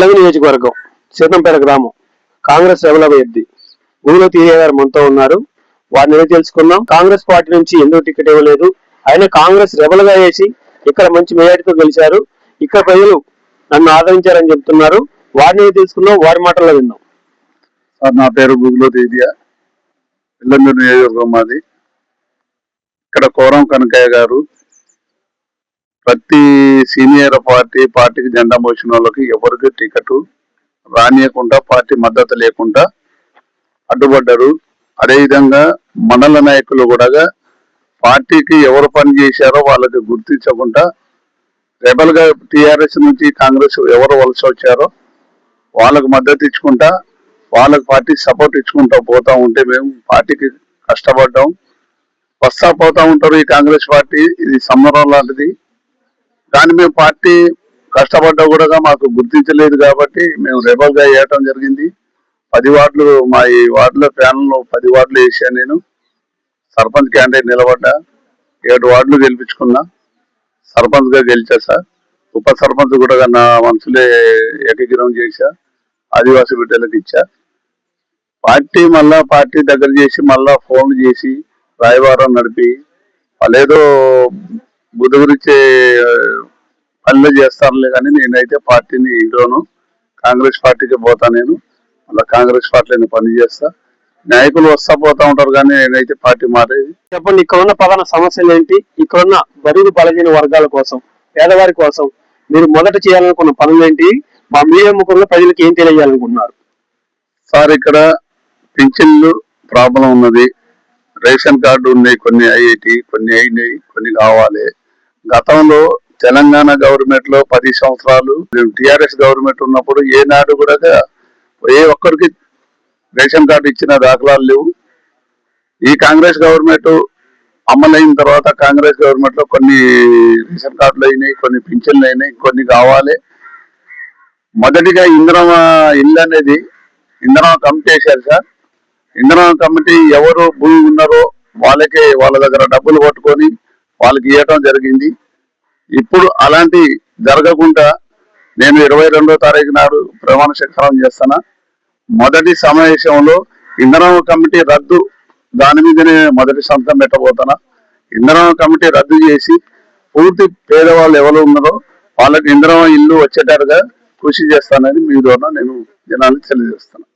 తెలంగాణ నియోజకవర్గం సీతంపేట గ్రామం కాంగ్రెస్ రెబల్ అభ్యర్థి ఊళ్ళో తీరే గారు మనతో ఉన్నారు. వారిని తెలుసుకుందాం. కాంగ్రెస్ పార్టీ నుంచి ఎందుకు టికెట్ ఇవ్వలేదు, ఆయన కాంగ్రెస్ రెబల్ గా వేసి ఇక్కడ మంచి మెజార్టీతో గెలిచారు, ఇక్కడ ప్రజలు నన్ను ఆదరించారని చెప్తున్నారు. వారిని తెలుసుకుందాం, వారి మాటల్లో విందాం. సార్, నా పేరు ఊళ్ళో తీరియా, ఎల్లందూరు నియోజకవర్గం మాది. ఇక్కడ కోరం కనకయ్య గారు ప్రతి సీనియర్ పార్టీకి జెండా మోసిన వాళ్ళకి ఎవరికి టికెట్ రానియకుండా పార్టీ మద్దతు లేకుండా అడ్డుపడ్డారు. అదేవిధంగా మండల నాయకులు కూడా పార్టీకి ఎవరు పని చేశారో వాళ్ళకి గుర్తించకుండా రెబల్ గా టిఆర్ఎస్ నుంచి కాంగ్రెస్ ఎవరు వలస వచ్చారో వాళ్ళకు మద్దతు ఇచ్చుకుంటా వాళ్ళకి పార్టీ సపోర్ట్ ఇచ్చుకుంటా పోతా ఉంటే మేము పార్టీకి కష్టపడ్డాం. వస్తా పోతా ఉంటారు ఈ కాంగ్రెస్ పార్టీ, ఇది సంబరం లాంటిది. కానీ మేము పార్టీ కష్టపడ్డా కూడా మాకు గుర్తించలేదు కాబట్టి మేము రెబల్ గా వేయటం జరిగింది. 10 వార్డులు మా ఈ వార్డులో ప్యానల్ 10 వార్డులు వేసాను. నేను సర్పంచ్ క్యాండిడేట్ నిలబడ్డా, 7 వార్డులు గెలిపించుకున్నా, సర్పంచ్ గా గెలిచా సార్. ఉప సర్పంచ్ కూడా నా మనసులే ఏకీకరణ చేశా, ఆదివాసీ బిడ్డలకు ఇచ్చా. పార్టీ దగ్గర చేసి మళ్ళా ఫోన్లు చేసి రాయబారం నడిపి వాళ్ళేదో గురిచ్చే పనులు చేస్తానులే కానీ నేనైతే పార్టీని ఇంట్లోను కాంగ్రెస్ పార్టీకి పోతా. నేను మళ్ళీ కాంగ్రెస్ పార్టీని పని చేస్తా. నాయకులు వస్తా పోతా ఉంటారు కానీ నేనైతే పార్టీ మారేది. చెప్పండి, ఇక్కడ ఉన్న ప్రధాన సమస్యలు ఏంటి? ఇక్కడున్న బడుగు బలహీన వర్గాల కోసం, పేదవారి కోసం మీరు మొదట చేయాలనుకున్న పనులు ఏంటి? మా మీడియా ముఖంలో ప్రజలకు ఏం తెలియజేయాలనుకుంటున్నారు? సార్, ఇక్కడ పింఛన్లు ప్రాబ్లం ఉన్నది, రేషన్ కార్డు ఉన్నాయి, కొన్ని ఐఐటి, కొన్ని అయినాయి, కొన్ని కావాలి. గతంలో తెలంగాణ గవర్నమెంట్ లో 10 సంవత్సరాలు టిఆర్ఎస్ గవర్నమెంట్ ఉన్నప్పుడు ఏనాడు కూడా ఏ ఒక్కరికి రేషన్ కార్డు ఇచ్చిన దాఖలాలు లేవు. ఈ కాంగ్రెస్ గవర్నమెంట్ అమలైన తర్వాత కాంగ్రెస్ గవర్నమెంట్ లో కొన్ని రేషన్ కార్డులు అయినాయి, కొన్ని పింఛన్లు అయినాయి, కొన్ని కావాలి. మొదటిగా ఇందిరమ్మ ఇల్లు అనేది ఇందిరమ్మ కమిటీ వేశారు సార్. ఇందిరమ్మ కమిటీ ఎవరు భూమి ఉన్నారో వాళ్ళకే వాళ్ళ దగ్గర డబ్బులు పట్టుకొని వాళ్ళకి ఇవ్వటం జరిగింది. ఇప్పుడు అలాంటి జరగకుండా నేను 22వ తారీఖు నాడు ప్రమాణ స్వీకారం చేస్తాను. మొదటి సమావేశంలో ఇందిరమ్మ కమిటీ రద్దు, దాని మీదనే మొదటి సంతకం పెట్టబోతున్నా. ఇందిరమ్మ కమిటీ రద్దు చేసి పూర్తి పేదవాళ్ళు ఎవరు ఉన్నారో వాళ్ళకి ఇందిరమ్మ ఇల్లు వచ్చేటట్టుగా కృషి చేస్తానని మీ ద్వారా నేను జనానికి తెలియజేస్తాను.